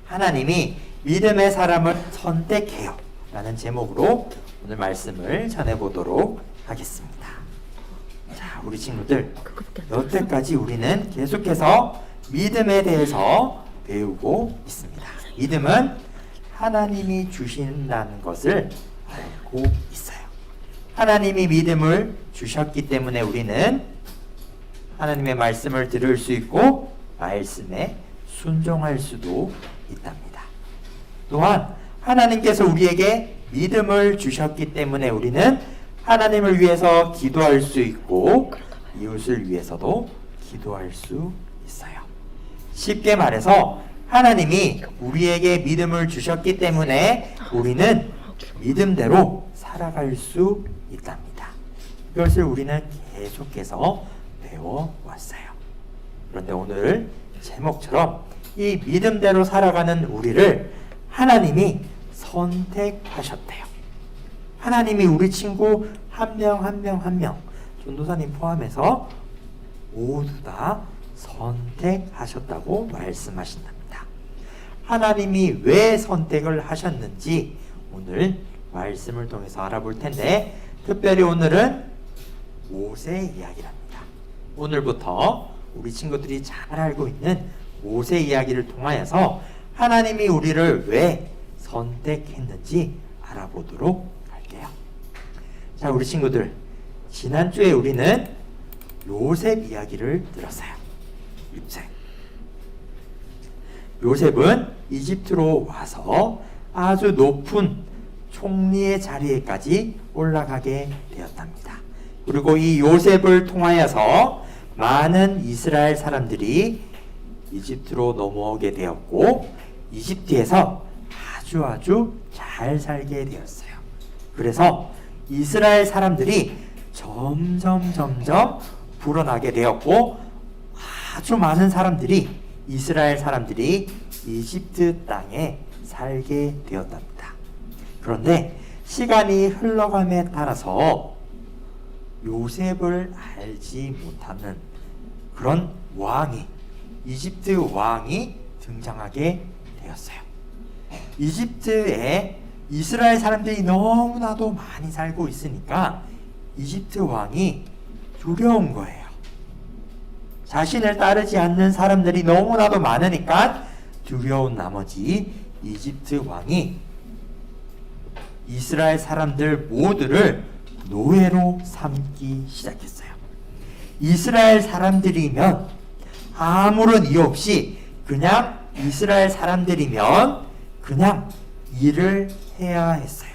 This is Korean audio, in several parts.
하나님이 믿음의 사람을 선택해요 라는 제목으로 오늘 말씀을 전해보도록 하겠습니다. 자, 우리 친구들, 여태까지 우리는 계속해서 믿음에 대해서 배우고 있습니다. 믿음은 하나님이 주신다는 것을 알고 있어요. 하나님이 믿음을 주셨기 때문에 우리는 하나님의 말씀을 들을 수 있고 말씀에 순종할 수도 있답니다. 또한 하나님께서 우리에게 믿음을 주셨기 때문에 우리는 하나님을 위해서 기도할 수 있고 이웃을 위해서도 기도할 수 있어요. 쉽게 말해서 하나님이 우리에게 믿음을 주셨기 때문에 우리는 믿음대로 살아갈 수 있답니다. 이것을 우리는 계속해서 배워왔어요. 그런데 오늘 제목처럼 이 믿음대로 살아가는 우리를 하나님이 선택하셨대요. 하나님이 우리 친구 한 명, 전도사님 포함해서 모두 다 선택하셨다고 말씀하신답니다. 하나님이 왜 선택을 하셨는지 오늘 말씀을 통해서 알아볼 텐데, 특별히 오늘은 모세 이야기랍니다. 오늘부터 우리 친구들이 잘 알고 있는 모세 이야기를 통하여서 하나님이 우리를 왜 선택했는지 알아보도록 할게요. 자, 우리 친구들, 지난주에 우리는 요셉 이야기를 들었어요. 요셉은 이집트로 와서 아주 높은 총리의 자리에까지 올라가게 되었답니다. 그리고 이 요셉을 통하여서 많은 이스라엘 사람들이 이집트로 넘어오게 되었고 이집트에서 아주 잘 살게 되었어요. 그래서 이스라엘 사람들이 점점 불어나게 되었고 아주 많은 사람들이 이스라엘 사람들이 이집트 땅에 살게 되었답니다. 그런데 시간이 흘러감에 따라서 요셉을 알지 못하는 그런 왕이, 이집트 왕이 등장하게 되었어요. 이집트에 이스라엘 사람들이 너무나도 많이 살고 있으니까 이집트 왕이 두려운 거예요. 자신을 따르지 않는 사람들이 너무나도 많으니까 두려운 나머지 이집트 왕이 이스라엘 사람들 모두를 노예로 삼기 시작했어요. 이스라엘 사람들이면 아무런 이유 없이 그냥 이스라엘 사람들이면 그냥 일을 해야 했어요.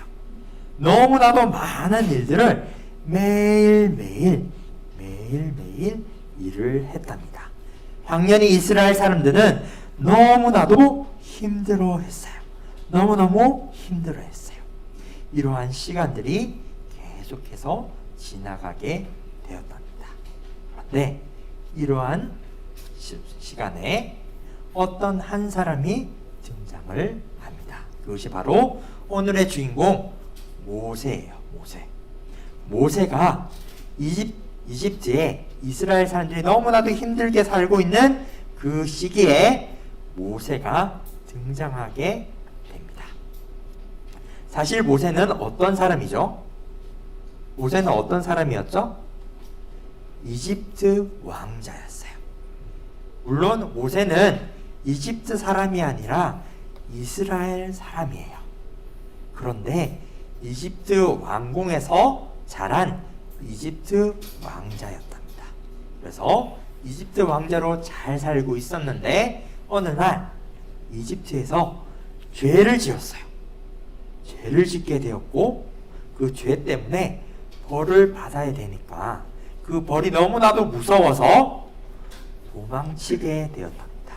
너무나도 많은 일들을 매일매일 일을 했답니다. 당연히 이스라엘 사람들은 너무나도 힘들어했어요. 너무너무 힘들어했어요. 이러한 시간들이 계속해서 지나가게 되었답니다. 그런데 이러한 시간에 어떤 한 사람이 등장을 합니다. 그것이 바로 오늘의 주인공 모세예요. 모세가 이집트에 이스라엘 사람들이 너무나도 힘들게 살고 있는 그 시기에 모세가 등장하게 됩니다. 사실 모세는 어떤 사람이죠? 모세는 어떤 사람이었죠? 이집트 왕자였어요. 물론 모세는 이집트 사람이 아니라 이스라엘 사람이에요. 그런데 이집트 왕궁에서 자란 이집트 왕자였답니다. 그래서 이집트 왕자로 잘 살고 있었는데 어느 날 이집트에서 죄를 지었어요. 죄를 짓게 되었고 그 죄 때문에 벌을 받아야 되니까 그 벌이 너무나도 무서워서 도망치게 되었답니다.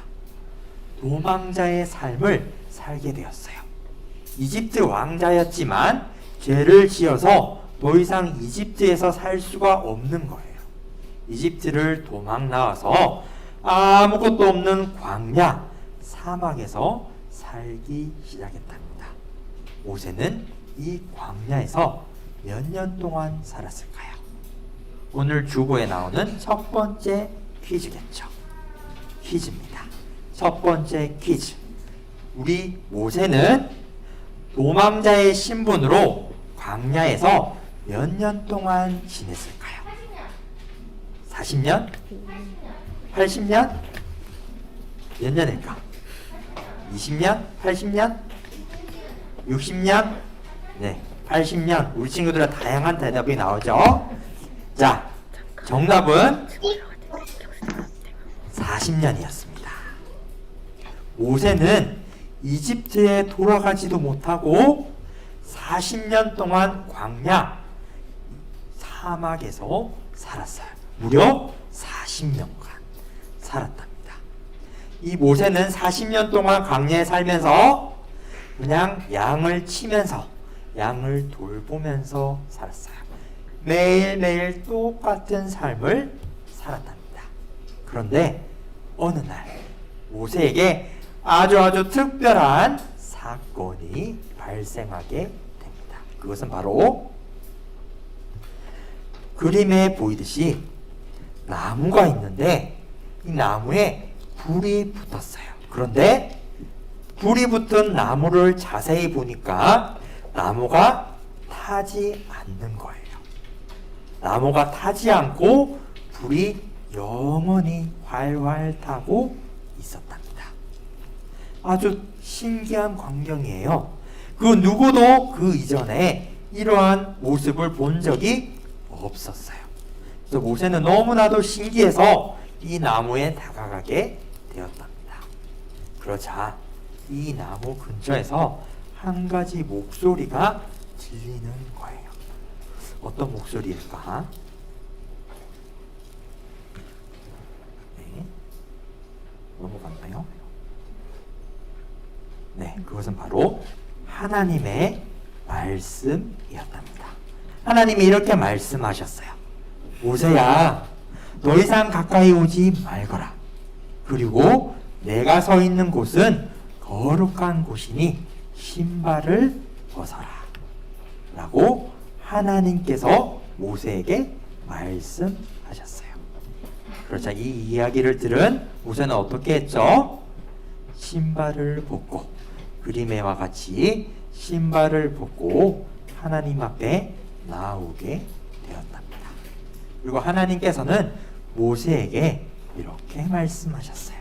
도망자의 삶을 살게 되었어요. 이집트 왕자였지만 죄를 지어서 더 이상 이집트에서 살 수가 없는 거예요. 이집트를 도망 나와서 아무것도 없는 광야, 사막에서 살기 시작했답니다. 모세는 이 광야에서 몇 년 동안 살았을까요? 오늘 주보에 나오는 첫 번째 퀴즈겠죠. 퀴즈입니다. 첫 번째 퀴즈. 우리 모세는 도망자의 신분으로 광야에서 몇 년 동안 지냈을까요? 40년? 80년? 몇 년일까? 20년? 80년? 60년? 네, 80년. 우리 친구들은 다양한 대답이 나오죠. 자, 정답은 40년이었습니다. 모세는 이집트에 돌아가지도 못하고 40년 동안 광야 사막에서 살았어요. 무려 40년간 살았답니다. 이 모세는 40년 동안 광야에 살면서 그냥 양을 치면서 양을 돌보면서 살았어요. 매일매일 똑같은 삶을 살았답니다. 그런데 어느 날 모세에게 아주 특별한 사건이 발생하게 됩니다. 그것은 바로 그림에 보이듯이 나무가 있는데 이 나무에 불이 붙었어요. 그런데 불이 붙은 나무를 자세히 보니까 나무가 타지 않는 거예요. 나무가 타지 않고 불이 영원히 활활 타고 있었답니다. 아주 신기한 광경이에요. 그 누구도 그 이전에 이러한 모습을 본 적이 없었어요. 그래서 모세는 너무나도 신기해서 이 나무에 다가가게 되었답니다. 그러자 이 나무 근처에서 한 가지 목소리가 들리는 거예요. 어떤 목소리일까? 네. 넘어갔나요? 네, 그것은 바로 하나님의 말씀이었답니다. 하나님이 이렇게 말씀하셨어요. 모세야, 더 이상 가까이 오지 말거라. 그리고 내가 서 있는 곳은 거룩한 곳이니 신발을 벗어라. 라고 하나님께서 모세에게 말씀하셨어요. 그러자 이 이야기를 들은 모세는 어떻게 했죠? 신발을 벗고 그림에와 같이 신발을 벗고 하나님 앞에 나오게 되었답니다. 그리고 하나님께서는 모세에게 이렇게 말씀하셨어요.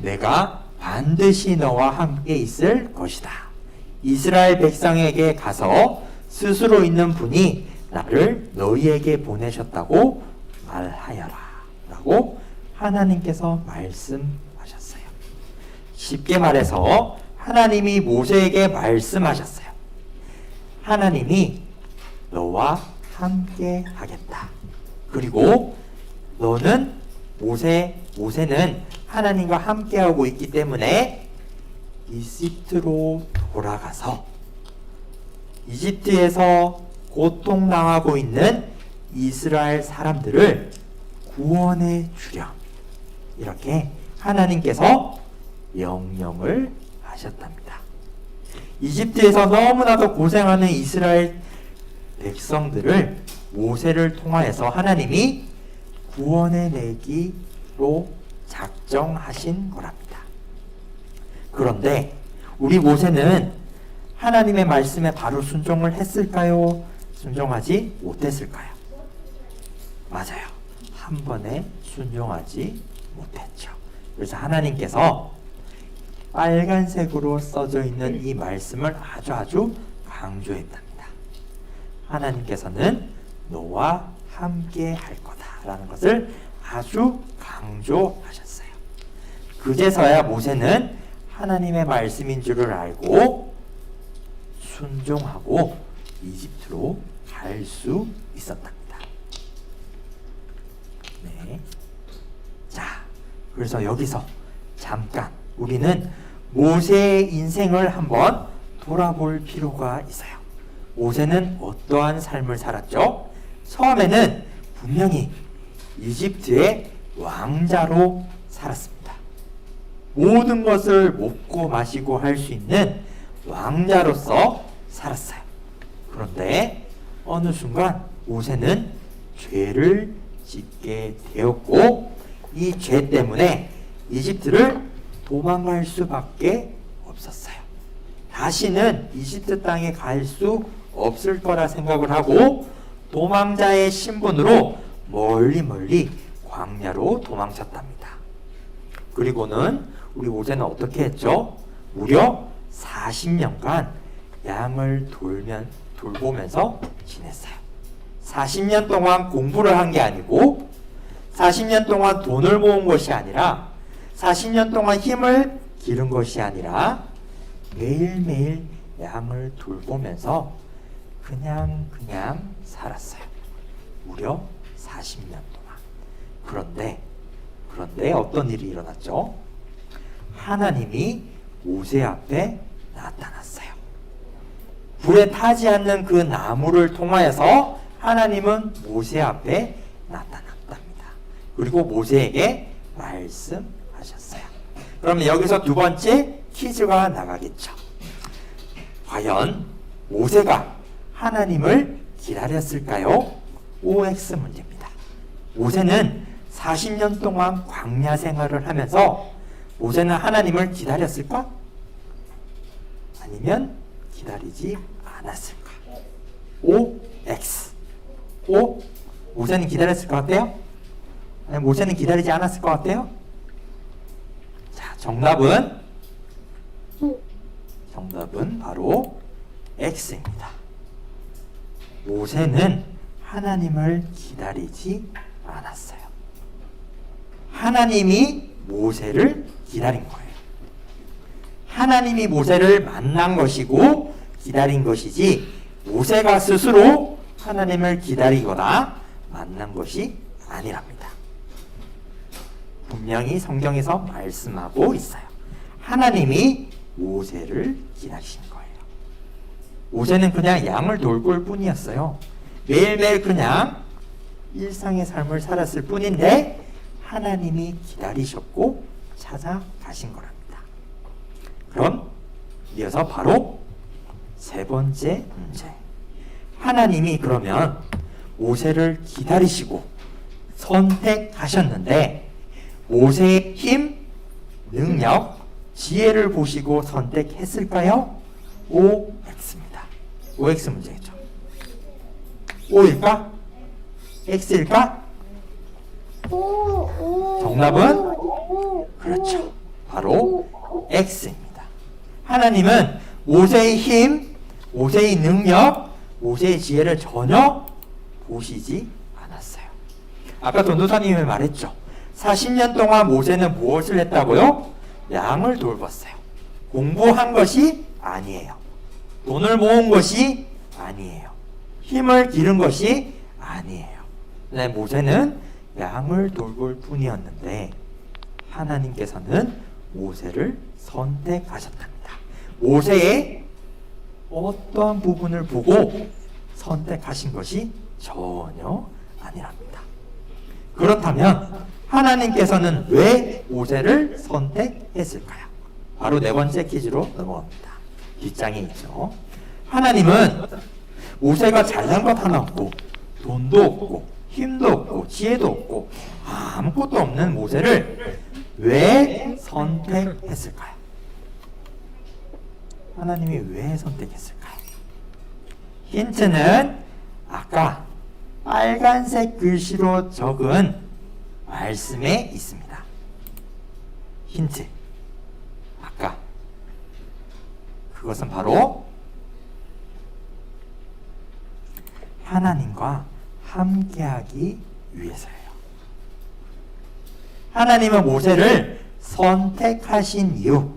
내가 반드시 너와 함께 있을 것이다. 이스라엘 백성에게 가서 스스로 있는 분이 나를 너희에게 보내셨다고 말하여라. 라고 하나님께서 말씀하셨어요. 쉽게 말해서 하나님이 모세에게 말씀하셨어요. 하나님이 너와 함께 하겠다. 그리고 너는 모세는 하나님과 함께하고 있기 때문에 이집트로 돌아가서 이집트에서 고통당하고 있는 이스라엘 사람들을 구원해 주렴. 이렇게 하나님께서 명령을 하셨답니다. 이집트에서 너무나도 고생하는 이스라엘 백성들을 모세를 통하여서 하나님이 구원해 내기로 작정하신 거랍니다. 그런데 우리 모세는 하나님의 말씀에 바로 순종을 했을까요? 순종하지 못했을까요? 맞아요. 한 번에 순종하지 못했죠. 그래서 하나님께서 빨간색으로 써져 있는 이 말씀을 아주 강조했답니다. 하나님께서는 너와 함께 할 거다라는 것을 아주 강조하셨어요. 그제서야 모세는 하나님의 말씀인 줄을 알고 순종하고 이집트로 갈 수 있었답니다. 네. 자, 그래서 여기서 잠깐 우리는 모세의 인생을 한번 돌아볼 필요가 있어요. 모세는 어떠한 삶을 살았죠? 처음에는 분명히 이집트의 왕자로 살았습니다. 모든 것을 먹고 마시고 할 수 있는 왕자로서 살았어요. 그런데 어느 순간 모세는 죄를 짓게 되었고 이 죄 때문에 이집트를 도망갈 수밖에 없었어요. 다시는 이집트 땅에 갈 수 없을 거라 생각을 하고 도망자의 신분으로 멀리 멀리 광야로 도망쳤답니다. 그리고는 우리 모세는 어떻게 했죠? 무려 40년간 양을 돌보면서 지냈어요. 40년 동안 공부를 한 게 아니고 40년 동안 돈을 모은 것이 아니라 40년 동안 힘을 기른 것이 아니라 매일매일 양을 돌보면서 그냥 살았어요. 무려 40년 동안. 그런데 어떤 일이 일어났죠? 하나님이 모세 앞에 나타났어요. 불에 타지 않는 그 나무를 통하여서 하나님은 모세 앞에 나타났답니다. 그리고 모세에게 말씀하셨어요. 그러면 여기서 두 번째 퀴즈가 나가겠죠. 과연 모세가 하나님을 기다렸을까요? OX 문제입니다. 모세는 40년 동안 광야 생활을 하면서 모세는 하나님을 기다렸을까? 아니면 기다리지 않았을까? OX. O? 모세는 기다렸을 것 같아요? 아니, 모세는 기다리지 않았을 것 같아요? 자, 정답은 바로 X입니다. 모세는 하나님을 기다리지 않았어요. 하나님이 모세를 기다린 거예요. 하나님이 모세를 만난 것이고 기다린 것이지 모세가 스스로 하나님을 기다리거나 만난 것이 아니랍니다. 분명히 성경에서 말씀하고 있어요. 하나님이 모세를 기다리신 거예요. 모세는 그냥 양을 돌볼 뿐이었어요. 매일매일 그냥 일상의 삶을 살았을 뿐인데 하나님이 기다리셨고 찾아가신 거랍니다. 그럼 이어서 바로 세 번째 문제. 하나님이 그러면 모세를 기다리시고 선택하셨는데 모세의 힘, 능력, 지혜를 보시고 선택했을까요? OX입니다. OX 문제겠죠. O일까? X일까? 정답은? 그렇죠. 바로 X입니다. 하나님은 모세의 힘, 모세의 능력, 모세의 지혜를 전혀 보시지 않았어요. 아까 전도사님이 말했죠. 40년 동안 모세는 무엇을 했다고요? 양을 돌봤어요. 공부한 것이 아니에요. 돈을 모은 것이 아니에요. 힘을 기른 것이 아니에요. 네, 모세는 양을 돌볼 뿐이었는데 하나님께서는 모세를 선택하셨답니다. 모세의 어떠한 부분을 보고 선택하신 것이 전혀 아니랍니다. 그렇다면 하나님께서는 왜 모세를 선택했을까요? 바로 네 번째 퀴즈로 넘어갑니다. 뒷장에 있죠. 하나님은 모세가 잘난 것 하나 없고 돈도 없고 힘도 없고 지혜도 없고 아무것도 없는 모세를 왜 선택했을까요? 하나님이 왜 선택했을까요? 힌트는 아까 빨간색 글씨로 적은 말씀에 있습니다. 힌트. 아까 그것은 바로 하나님과 함께하기 위해서예요. 하나님은 모세를 선택하신 이유,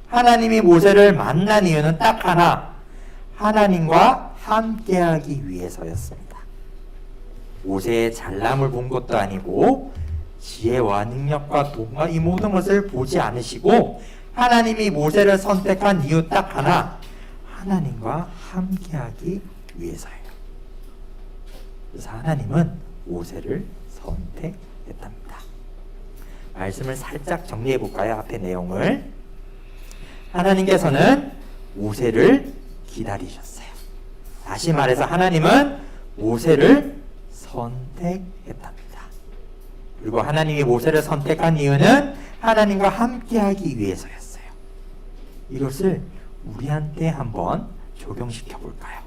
하나님이 모세를 만난 이유는 딱 하나, 하나님과 함께하기 위해서였습니다. 모세의 잘남을 본 것도 아니고 지혜와 능력과 돈과 이 모든 것을 보지 않으시고 하나님이 모세를 선택한 이유 딱 하나, 하나님과 함께하기 위해서예요. 그래서 하나님은 모세를 선택했답니다. 말씀을 살짝 정리해 볼까요? 앞에 내용을. 하나님께서는 모세를 기다리셨어요. 다시 말해서 하나님은 모세를 선택했답니다. 그리고 하나님이 모세를 선택한 이유는 하나님과 함께하기 위해서였어요. 이것을 우리한테 한번 적용시켜 볼까요?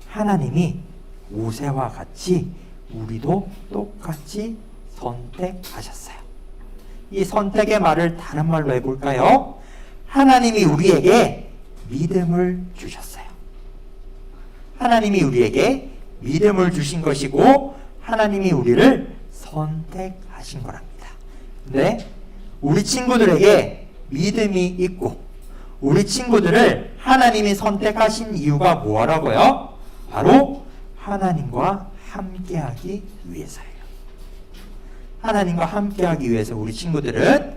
하나님이 모세와 같이 우리도 똑같이 선택하셨어요. 이 선택의 말을 다른 말로 해볼까요? 하나님이 우리에게 믿음을 주셨어요. 하나님이 우리에게 믿음을 주신 것이고 하나님이 우리를 선택하신 거랍니다. 근데 우리 친구들에게 믿음이 있고 우리 친구들을 하나님이 선택하신 이유가 뭐라고요? 바로 하나님과 함께하기 위해서예요. 하나님과 함께하기 위해서 우리 친구들은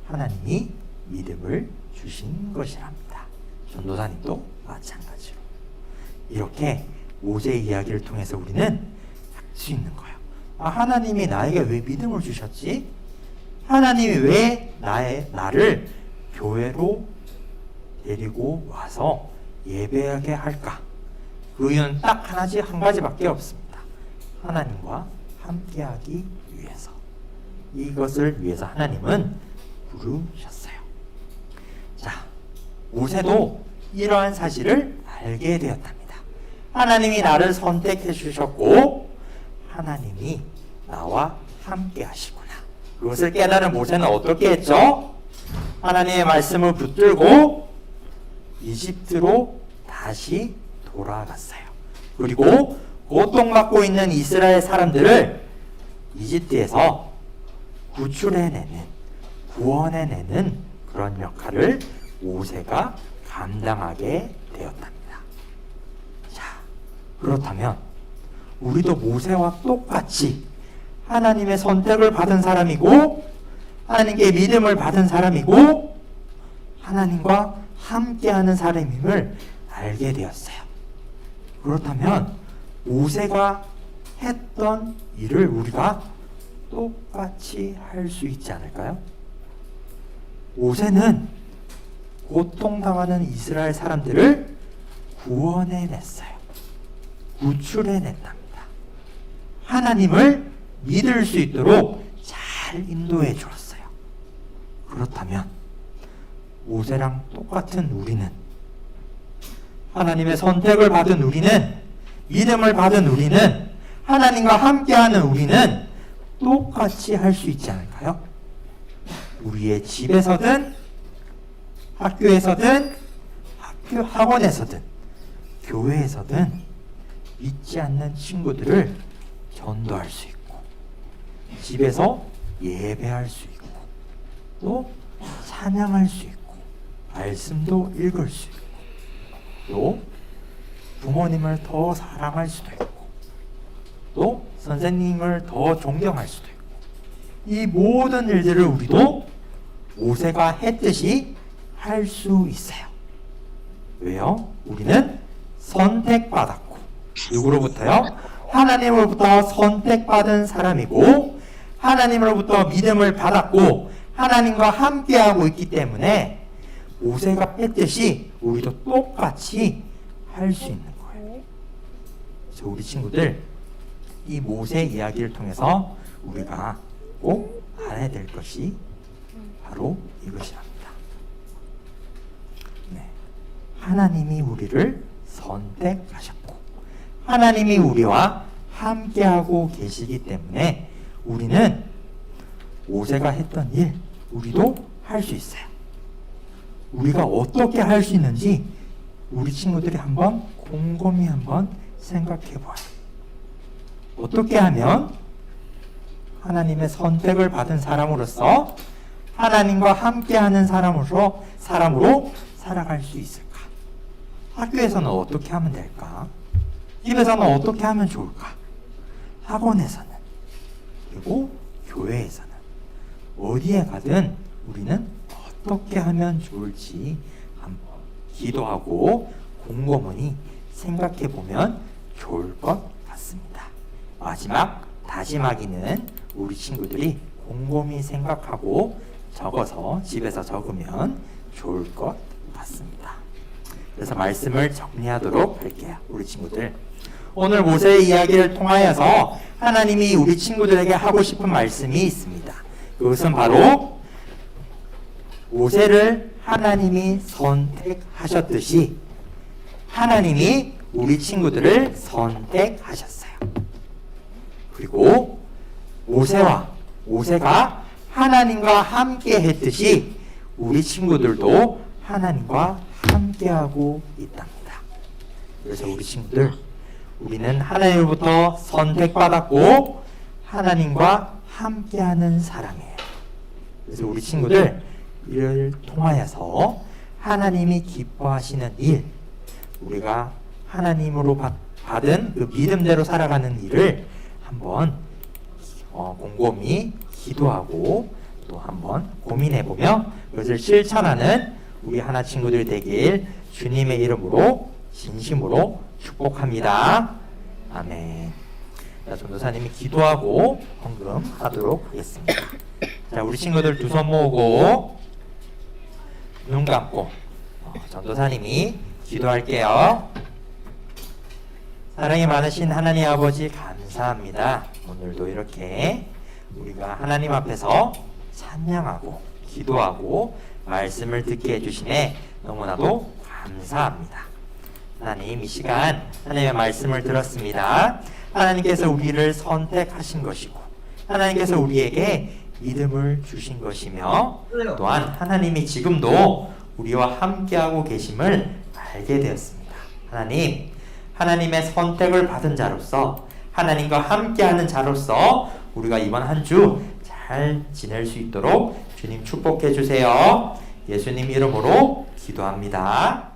하나님이 믿음을 주신 것이랍니다. 전도사님도 마찬가지로. 이렇게 모세의 이야기를 통해서 우리는 알 수 있는 거예요. 하나님이 나에게 왜 믿음을 주셨지? 하나님이 왜 나를 교회로 데리고 와서 예배하게 할까? 그 이유는 딱 한 가지밖에 없습니다. 하나님과 함께하기 위해서. 이것을 위해서 하나님은 부르셨어요. 자, 모세도 이러한 사실을 알게 되었답니다. 하나님이 나를 선택해 주셨고 하나님이 나와 함께 하시구나. 그것을 깨달은 모세는 어떻게 했죠? 하나님의 말씀을 붙들고 이집트로 다시 돌아갔어요. 그리고 고통받고 있는 이스라엘 사람들을 이집트에서 구출해내는, 구원해내는 그런 역할을 모세가 감당하게 되었답니다. 자, 그렇다면 우리도 모세와 똑같이 하나님의 선택을 받은 사람이고 하나님께 믿음을 받은 사람이고 하나님과 함께하는 사람임을 알게 되었어요. 그렇다면 모세가 했던 일을 우리가 똑같이 할 수 있지 않을까요? 모세는 고통당하는 이스라엘 사람들을 구원해냈어요. 구출해냈답니다. 하나님을 믿을 수 있도록 잘 인도해 주었어요. 그렇다면 모세랑 똑같은 우리는, 하나님의 선택을 받은 우리는, 믿음을 받은 우리는, 하나님과 함께하는 우리는 똑같이 할 수 있지 않을까요? 우리의 집에서든 학교에서든 학원에서든 교회에서든 믿지 않는 친구들을 전도할 수 있고 집에서 예배할 수 있고 또 찬양할 수 있고 말씀도 읽을 수 있고 또 부모님을 더 사랑할 수도 있고 또 선생님을 더 존경할 수도 있고 이 모든 일들을 우리도 모세가 했듯이 할 수 있어요. 왜요? 우리는 선택받았고 누구로부터요? 하나님으로부터 선택받은 사람이고 하나님으로부터 믿음을 받았고 하나님과 함께하고 있기 때문에 모세가 했듯이 우리도 똑같이 할 수 있는 거예요. 그래서 우리 친구들 이 모세 이야기를 통해서 우리가 꼭 알아야 될 것이 바로 이것이랍니다. 네. 하나님이 우리를 선택하셨고 하나님이 우리와 함께하고 계시기 때문에 우리는 모세가 했던 일 우리도 할 수 있어요. 우리가 어떻게 할 수 있는지 우리 친구들이 한번 곰곰이 한번 생각해 봐요. 어떻게 하면 하나님의 선택을 받은 사람으로서 하나님과 함께하는 사람으로 살아갈 수 있을까? 학교에서는 어떻게 하면 될까? 집에서는 어떻게 하면 좋을까? 학원에서는 그리고 교회에서는 어디에 가든 우리는 어떻게 하면 좋을지 한번 기도하고 곰곰이 생각해 보면 좋을 것 같습니다. 마지막 다짐하기는 우리 친구들이 곰곰이 생각하고 적어서 집에서 적으면 좋을 것 같습니다. 그래서 말씀을 정리하도록 할게요. 우리 친구들 오늘 모세의 이야기를 통하여서 하나님이 우리 친구들에게 하고 싶은 말씀이 있습니다. 그것은 바로 모세를 하나님이 선택하셨듯이 하나님이 우리 친구들을 선택하셨어요. 그리고 모세가 하나님과 함께 했듯이 우리 친구들도 하나님과 함께하고 있답니다. 그래서 우리 친구들, 우리는 하나님으로부터 선택받았고 하나님과 함께하는 사람이에요. 그래서 우리 친구들, 이를 통하여서 하나님이 기뻐하시는 일, 우리가 하나님으로 받은 그 믿음대로 살아가는 일을 한번 곰곰이 기도하고 또 한번 고민해보며 그것을 실천하는 우리 하나 친구들 되길 주님의 이름으로 진심으로 축복합니다. 아멘. 자, 전도사님이 기도하고 헌금하도록 하겠습니다. 자, 우리 친구들 두 손 모으고 눈 감고 전도사님이 기도할게요. 사랑이 많으신 하나님 아버지 감사합니다. 오늘도 이렇게 우리가 하나님 앞에서 찬양하고 기도하고 말씀을 듣게 해주시네 너무나도 감사합니다. 하나님, 이 시간 하나님의 말씀을 들었습니다. 하나님께서 우리를 선택하신 것이고 하나님께서 우리에게 믿음을 주신 것이며 또한 하나님이 지금도 우리와 함께하고 계심을 알게 되었습니다. 하나님, 하나님의 선택을 받은 자로서 하나님과 함께하는 자로서 우리가 이번 한 주 잘 지낼 수 있도록 주님 축복해 주세요. 예수님 이름으로 기도합니다.